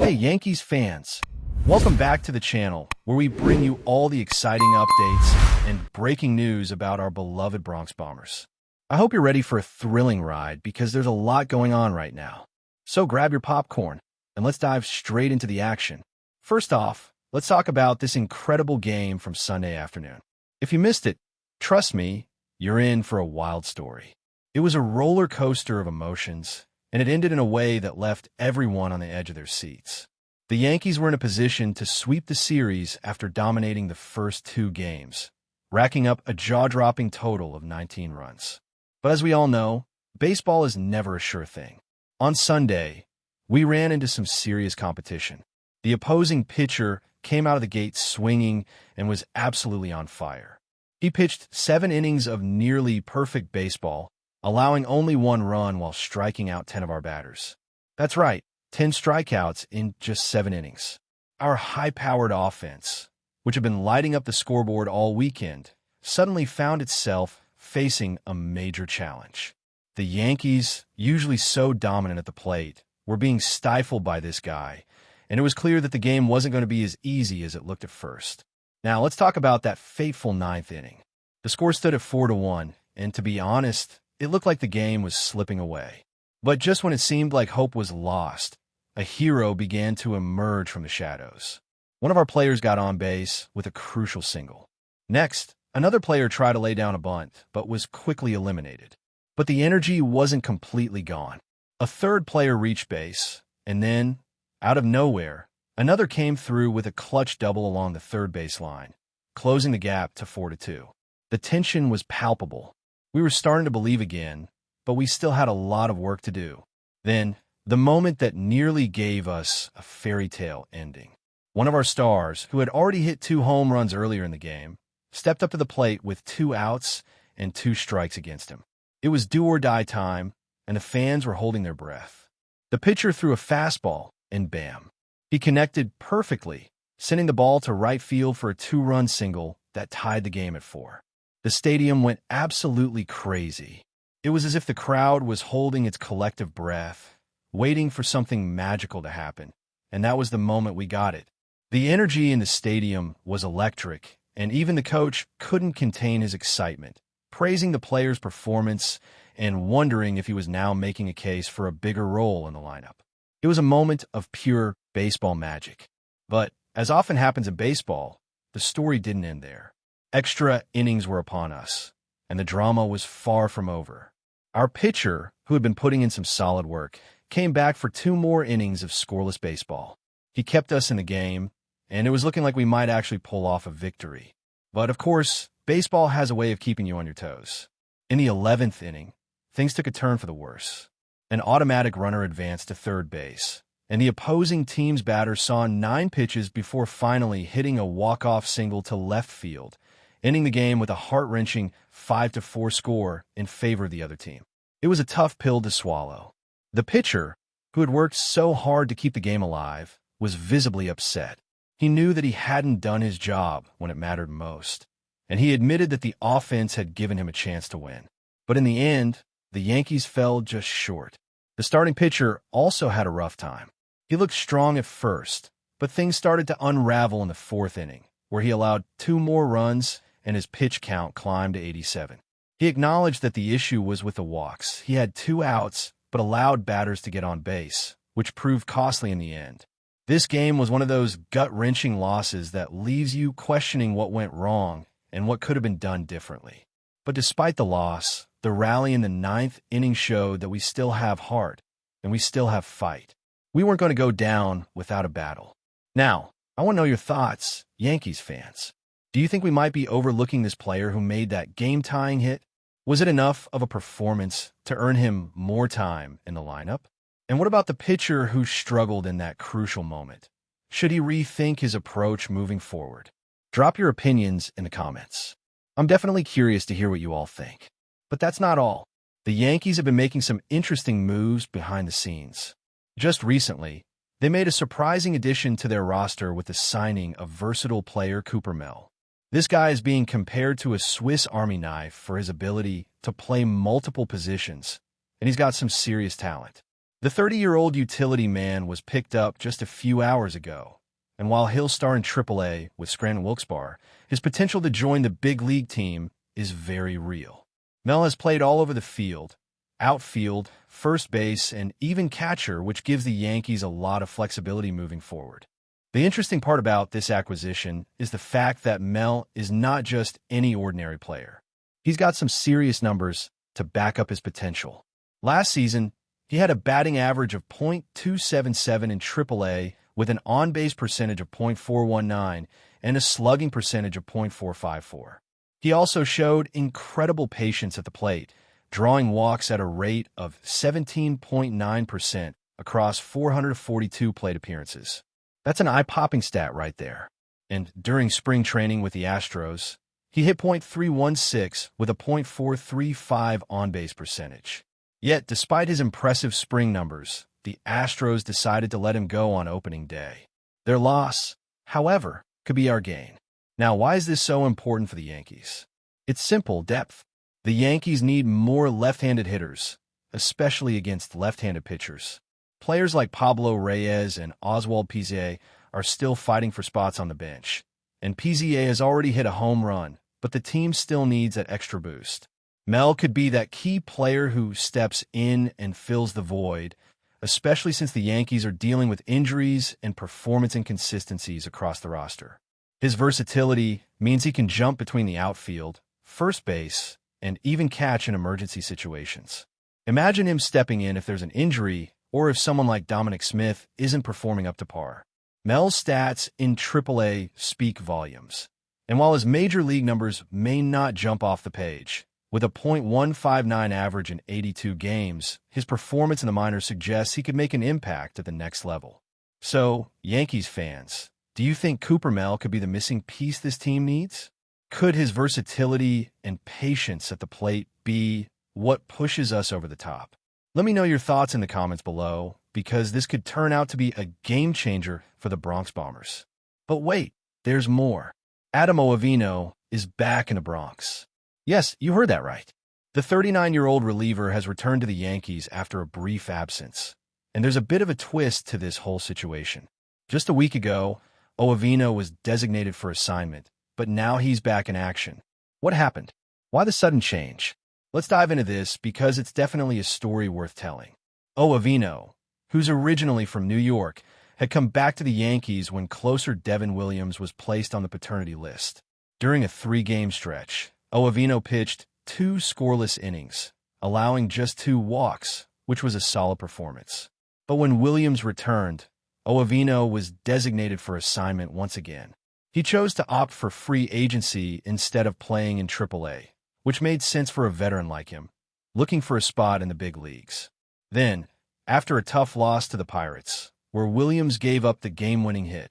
Hey Yankees fans, welcome back to the channel where we bring you all the exciting updates and breaking news about our beloved Bronx Bombers. I hope you're ready for a thrilling ride because there's a lot going on right now. So grab your popcorn and let's dive straight into the action. First off, let's talk about this incredible game from Sunday afternoon. If you missed it, trust me, you're in for a wild story. It was a roller coaster of emotions, and it ended in a way that left everyone on the edge of their seats. The Yankees were in a position to sweep the series after dominating the first two games, racking up a jaw-dropping total of 19 runs. But as we all know, baseball is never a sure thing. On Sunday, we ran into some serious competition. The opposing pitcher came out of the gate swinging and was absolutely on fire. He pitched 7 innings of nearly perfect baseball, allowing only 1 run while striking out 10 of our batters. That's right, 10 strikeouts in just 7 innings. Our high-powered offense, which had been lighting up the scoreboard all weekend, suddenly found itself facing a major challenge. The Yankees, usually so dominant at the plate, were being stifled by this guy, and it was clear that the game wasn't going to be as easy as it looked at first. Now, let's talk about that fateful 9th inning. The score stood at 4-1, and to be honest, it looked like the game was slipping away. But just when it seemed like hope was lost, a hero began to emerge from the shadows. One of our players got on base with a crucial single. Next, another player tried to lay down a bunt, but was quickly eliminated. But the energy wasn't completely gone. A third player reached base, and then, out of nowhere, another came through with a clutch double along the third base line, closing the gap to 4-2. The tension was palpable. We were starting to believe again, but we still had a lot of work to do. Then, the moment that nearly gave us a fairy tale ending. One of our stars, who had already hit 2 home runs earlier in the game, stepped up to the plate with 2 outs and 2 strikes against him. It was do-or-die time, and the fans were holding their breath. The pitcher threw a fastball, and bam. He connected perfectly, sending the ball to right field for a 2-run single that tied the game at 4. The stadium went absolutely crazy. It was as if the crowd was holding its collective breath, waiting for something magical to happen, and that was the moment we got it. The energy in the stadium was electric, and even the coach couldn't contain his excitement, praising the player's performance and wondering if he was now making a case for a bigger role in the lineup. It was a moment of pure baseball magic. But, as often happens in baseball, the story didn't end there. Extra innings were upon us, and the drama was far from over. Our pitcher, who had been putting in some solid work, came back for 2 more innings of scoreless baseball. He kept us in the game, and it was looking like we might actually pull off a victory. But of course, baseball has a way of keeping you on your toes. In the 11th inning, things took a turn for the worse. An automatic runner advanced to third base, and the opposing team's batter saw 9 pitches before finally hitting a walk-off single to left field, ending the game with a heart-wrenching 5-4 score in favor of the other team. It was a tough pill to swallow. The pitcher, who had worked so hard to keep the game alive, was visibly upset. He knew that he hadn't done his job when it mattered most, and he admitted that the offense had given him a chance to win. But in the end, the Yankees fell just short. The starting pitcher also had a rough time. He looked strong at first, but things started to unravel in the 4th inning, where he allowed 2 more runs and his pitch count climbed to 87. He acknowledged that the issue was with the walks. He had 2 outs, but allowed batters to get on base, which proved costly in the end. This game was one of those gut-wrenching losses that leaves you questioning what went wrong and what could have been done differently. But despite the loss, the rally in the 9th inning showed that we still have heart, and we still have fight. We weren't going to go down without a battle. Now, I want to know your thoughts, Yankees fans. Do you think we might be overlooking this player who made that game-tying hit? Was it enough of a performance to earn him more time in the lineup? And what about the pitcher who struggled in that crucial moment? Should he rethink his approach moving forward? Drop your opinions in the comments. I'm definitely curious to hear what you all think. But that's not all. The Yankees have been making some interesting moves behind the scenes. Just recently, they made a surprising addition to their roster with the signing of versatile player Cooper Mel. This guy is being compared to a Swiss Army knife for his ability to play multiple positions, and he's got some serious talent. The 30-year-old utility man was picked up just a few hours ago, and while he'll star in AAA with Scranton Wilkes-Barre, his potential to join the big league team is very real. Mel has played all over the field, outfield, first base, and even catcher, which gives the Yankees a lot of flexibility moving forward. The interesting part about this acquisition is the fact that Mel is not just any ordinary player. He's got some serious numbers to back up his potential. Last season, he had a batting average of .277 in AAA with an on-base percentage of .419 and a slugging percentage of .454. He also showed incredible patience at the plate, drawing walks at a rate of 17.9% across 442 plate appearances. That's an eye-popping stat right there. And during spring training with the Astros, he hit .316 with a .435 on-base percentage. Yet, despite his impressive spring numbers, the Astros decided to let him go on opening day. Their loss, however, could be our gain. Now, why is this so important for the Yankees? It's simple: depth. The Yankees need more left-handed hitters, especially against left-handed pitchers. Players like Pablo Reyes and Oswald Pizier are still fighting for spots on the bench, and Pizier has already hit a home run, but the team still needs that extra boost. Mel could be that key player who steps in and fills the void, especially since the Yankees are dealing with injuries and performance inconsistencies across the roster. His versatility means he can jump between the outfield, first base, and even catch in emergency situations. Imagine him stepping in if there's an injury or if someone like Dominic Smith isn't performing up to par. Mel's stats in AAA speak volumes, and while his major league numbers may not jump off the page, with a .159 average in 82 games, his performance in the minors suggests he could make an impact at the next level. So, Yankees fans, do you think Cooper Mel could be the missing piece this team needs? Could his versatility and patience at the plate be what pushes us over the top? Let me know your thoughts in the comments below, because this could turn out to be a game-changer for the Bronx Bombers. But wait, there's more. Adam Ottavino is back in the Bronx. Yes, you heard that right. The 39-year-old reliever has returned to the Yankees after a brief absence, and there's a bit of a twist to this whole situation. Just a week ago, Ottavino was designated for assignment, but now he's back in action. What happened? Why the sudden change? Let's dive into this because it's definitely a story worth telling. Ottavino, who's originally from New York, had come back to the Yankees when closer Devin Williams was placed on the paternity list. During a 3-game stretch, Ottavino pitched 2 scoreless innings, allowing just 2 walks, which was a solid performance. But when Williams returned, Ottavino was designated for assignment once again. He chose to opt for free agency instead of playing in AAA, which made sense for a veteran like him, looking for a spot in the big leagues. Then, after a tough loss to the Pirates, where Williams gave up the game-winning hit,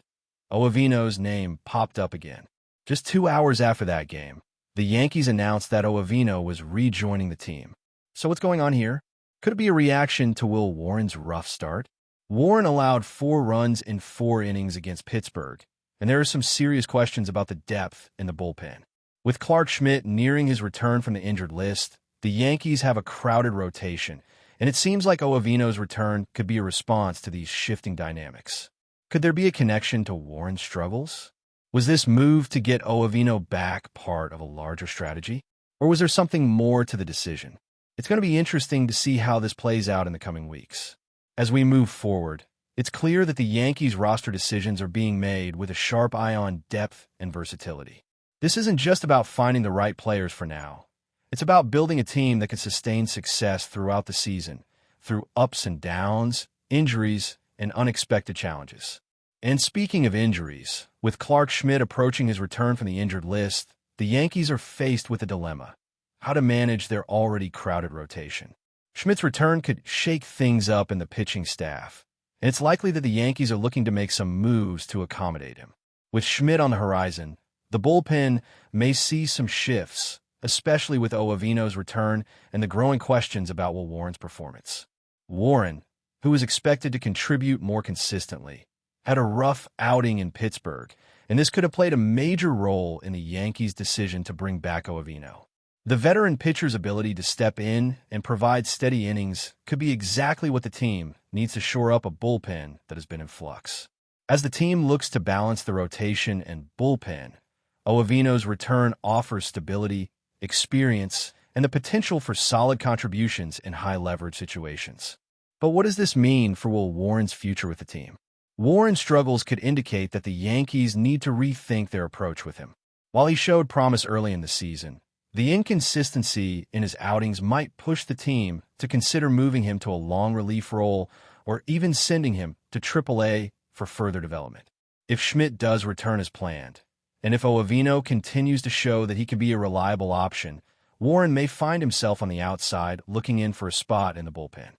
Ottavino's name popped up again. Just 2 hours after that game, the Yankees announced that Ottavino was rejoining the team. So what's going on here? Could it be a reaction to Will Warren's rough start? Warren allowed 4 runs in 4 innings against Pittsburgh, and there are some serious questions about the depth in the bullpen. With Clark Schmidt nearing his return from the injured list, the Yankees have a crowded rotation, and it seems like Ottavino's return could be a response to these shifting dynamics. Could there be a connection to Warren's struggles? Was this move to get Ottavino back part of a larger strategy? Or was there something more to the decision? It's going to be interesting to see how this plays out in the coming weeks. As we move forward, it's clear that the Yankees' roster decisions are being made with a sharp eye on depth and versatility. This isn't just about finding the right players for now. It's about building a team that can sustain success throughout the season, through ups and downs, injuries, and unexpected challenges. And speaking of injuries, with Clark Schmidt approaching his return from the injured list, the Yankees are faced with a dilemma: how to manage their already crowded rotation. Schmidt's return could shake things up in the pitching staff, and it's likely that the Yankees are looking to make some moves to accommodate him. With Schmidt on the horizon, the bullpen may see some shifts, especially with Ottavino's return and the growing questions about Will Warren's performance. Warren, who is expected to contribute more consistently, had a rough outing in Pittsburgh, and this could have played a major role in the Yankees' decision to bring back Ottavino. The veteran pitcher's ability to step in and provide steady innings could be exactly what the team needs to shore up a bullpen that has been in flux. As the team looks to balance the rotation and bullpen, Ottavino's return offers stability, experience, and the potential for solid contributions in high-leverage situations. But what does this mean for Will Warren's future with the team? Warren's struggles could indicate that the Yankees need to rethink their approach with him. While he showed promise early in the season, the inconsistency in his outings might push the team to consider moving him to a long relief role or even sending him to AAA for further development. If Schmidt does return as planned, and if Ottavino continues to show that he can be a reliable option, Warren may find himself on the outside looking in for a spot in the bullpen.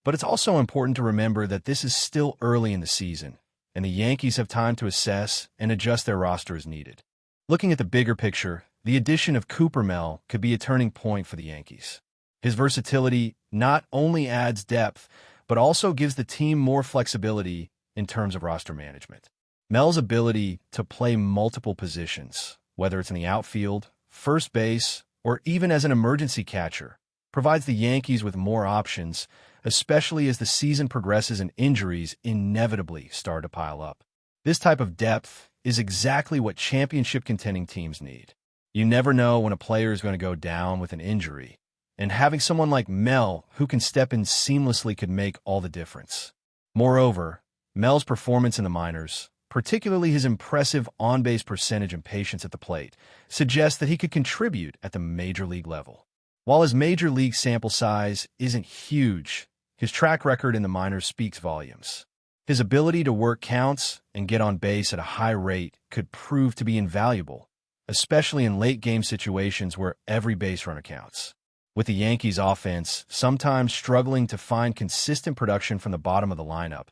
But it's also important to remember that this is still early in the season, and the Yankees have time to assess and adjust their roster as needed. Looking at the bigger picture, the addition of Cooper Mel could be a turning point for the Yankees. His versatility not only adds depth, but also gives the team more flexibility in terms of roster management. Mel's ability to play multiple positions, whether it's in the outfield, first base, or even as an emergency catcher, provides the Yankees with more options, especially as the season progresses and injuries inevitably start to pile up. This type of depth is exactly what championship-contending teams need. You never know when a player is going to go down with an injury, and having someone like Mel who can step in seamlessly could make all the difference. Moreover, Mel's performance in the minors, particularly his impressive on-base percentage and patience at the plate, suggests that he could contribute at the major league level. While his major league sample size isn't huge, his track record in the minors speaks volumes. His ability to work counts and get on base at a high rate could prove to be invaluable, especially in late-game situations where every base runner counts. With the Yankees' offense sometimes struggling to find consistent production from the bottom of the lineup,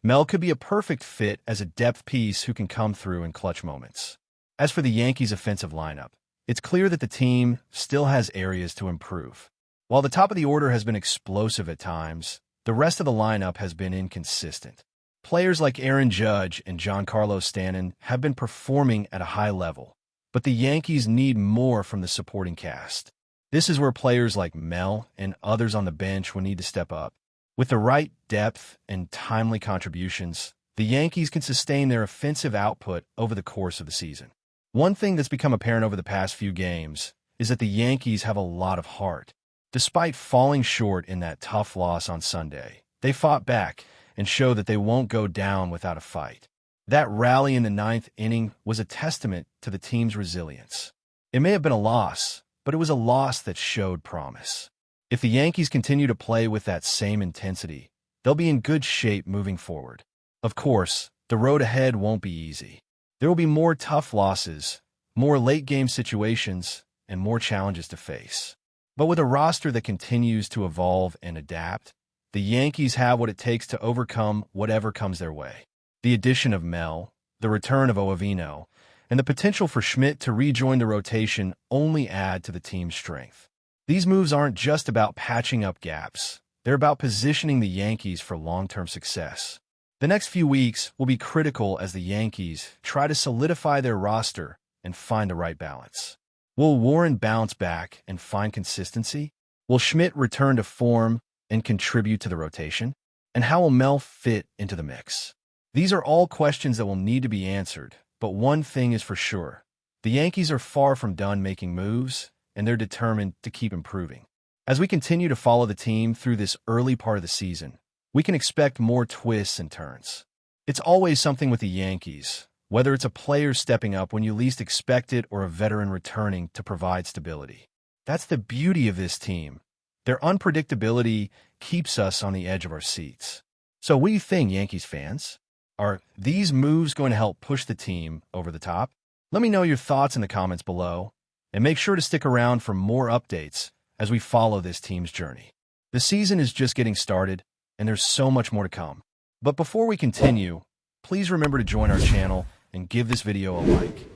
Mel could be a perfect fit as a depth piece who can come through in clutch moments. As for the Yankees' offensive lineup, it's clear that the team still has areas to improve. While the top of the order has been explosive at times, the rest of the lineup has been inconsistent. Players like Aaron Judge and Giancarlo Stanton have been performing at a high level, but the Yankees need more from the supporting cast. This is where players like Mel and others on the bench will need to step up. With the right depth and timely contributions, the Yankees can sustain their offensive output over the course of the season. One thing that's become apparent over the past few games is that the Yankees have a lot of heart. Despite falling short in that tough loss on Sunday, they fought back and showed that they won't go down without a fight. That rally in the ninth inning was a testament to the team's resilience. It may have been a loss, but it was a loss that showed promise. If the Yankees continue to play with that same intensity, they'll be in good shape moving forward. Of course, the road ahead won't be easy. There will be more tough losses, more late-game situations, and more challenges to face. But with a roster that continues to evolve and adapt, the Yankees have what it takes to overcome whatever comes their way. The addition of Mel, the return of Ottavino, and the potential for Schmidt to rejoin the rotation only add to the team's strength. These moves aren't just about patching up gaps. They're about positioning the Yankees for long-term success. The next few weeks will be critical as the Yankees try to solidify their roster and find the right balance. Will Warren bounce back and find consistency? Will Schmidt return to form and contribute to the rotation? And how will Mel fit into the mix? These are all questions that will need to be answered, but one thing is for sure. The Yankees are far from done making moves, and they're determined to keep improving. As we continue to follow the team through this early part of the season, we can expect more twists and turns. It's always something with the Yankees, whether it's a player stepping up when you least expect it or a veteran returning to provide stability. That's the beauty of this team. Their unpredictability keeps us on the edge of our seats. So what do you think, Yankees fans? Are these moves going to help push the team over the top? Let me know your thoughts in the comments below, and make sure to stick around for more updates as we follow this team's journey. The season is just getting started, and there's so much more to come. But before we continue, please remember to join our channel and give this video a like.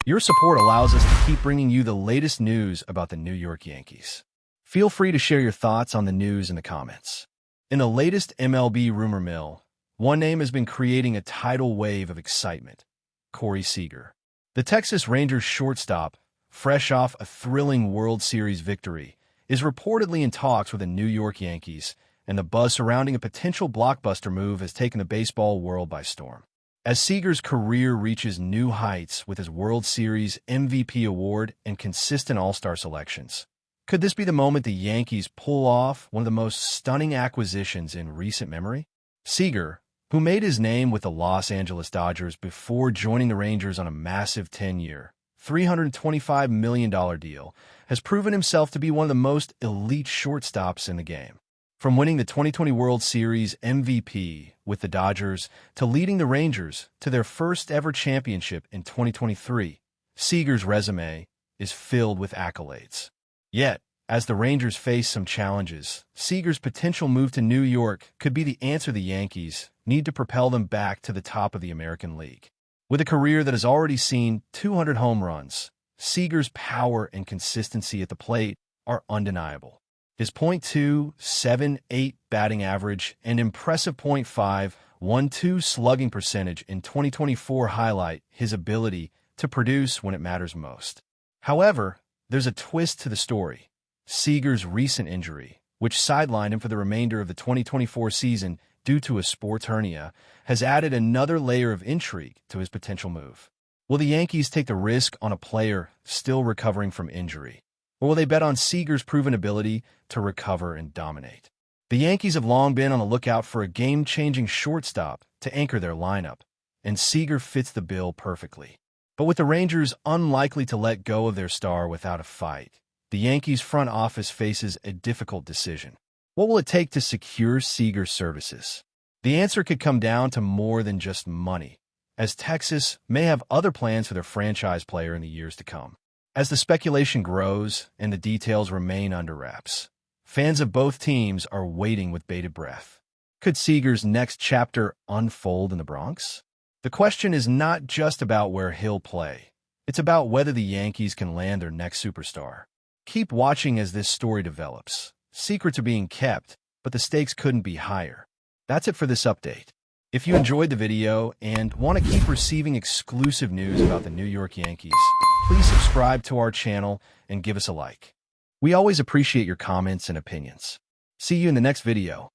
Your support allows us to keep bringing you the latest news about the New York Yankees. Feel free to share your thoughts on the news in the comments. In the latest MLB rumor mill, one name has been creating a tidal wave of excitement: Corey Seager. The Texas Rangers shortstop fresh off a thrilling World Series victory, is reportedly in talks with the New York Yankees, and the buzz surrounding a potential blockbuster move has taken the baseball world by storm. As Seager's career reaches new heights with his World Series MVP award and consistent All-Star selections, could this be the moment the Yankees pull off one of the most stunning acquisitions in recent memory? Seager, who made his name with the Los Angeles Dodgers before joining the Rangers on a massive 10-year, $325 million deal, has proven himself to be one of the most elite shortstops in the game. From winning the 2020 World Series MVP with the Dodgers to leading the Rangers to their first-ever championship in 2023, Seager's resume is filled with accolades. Yet, as the Rangers face some challenges, Seager's potential move to New York could be the answer the Yankees need to propel them back to the top of the American League. With a career that has already seen 200 home runs, Seager's power and consistency at the plate are undeniable. His .278 batting average and impressive .512 slugging percentage in 2024 highlight his ability to produce when it matters most. However, there's a twist to the story. Seager's recent injury, which sidelined him for the remainder of the 2024 season due to a sports hernia, has added another layer of intrigue to his potential move. Will the Yankees take the risk on a player still recovering from injury? Or will they bet on Seager's proven ability to recover and dominate? The Yankees have long been on the lookout for a game-changing shortstop to anchor their lineup, and Seager fits the bill perfectly. But with the Rangers unlikely to let go of their star without a fight, the Yankees front office faces a difficult decision. What will it take to secure Seager's services? The answer could come down to more than just money, as Texas may have other plans for their franchise player in the years to come. As the speculation grows and the details remain under wraps, fans of both teams are waiting with bated breath. Could Seager's next chapter unfold in the Bronx? The question is not just about where he'll play. It's about whether the Yankees can land their next superstar. Keep watching as this story develops. Secrets are being kept, but the stakes couldn't be higher. That's it for this update. If you enjoyed the video and want to keep receiving exclusive news about the New York Yankees, please subscribe to our channel and give us a like. We always appreciate your comments and opinions. See you in the next video.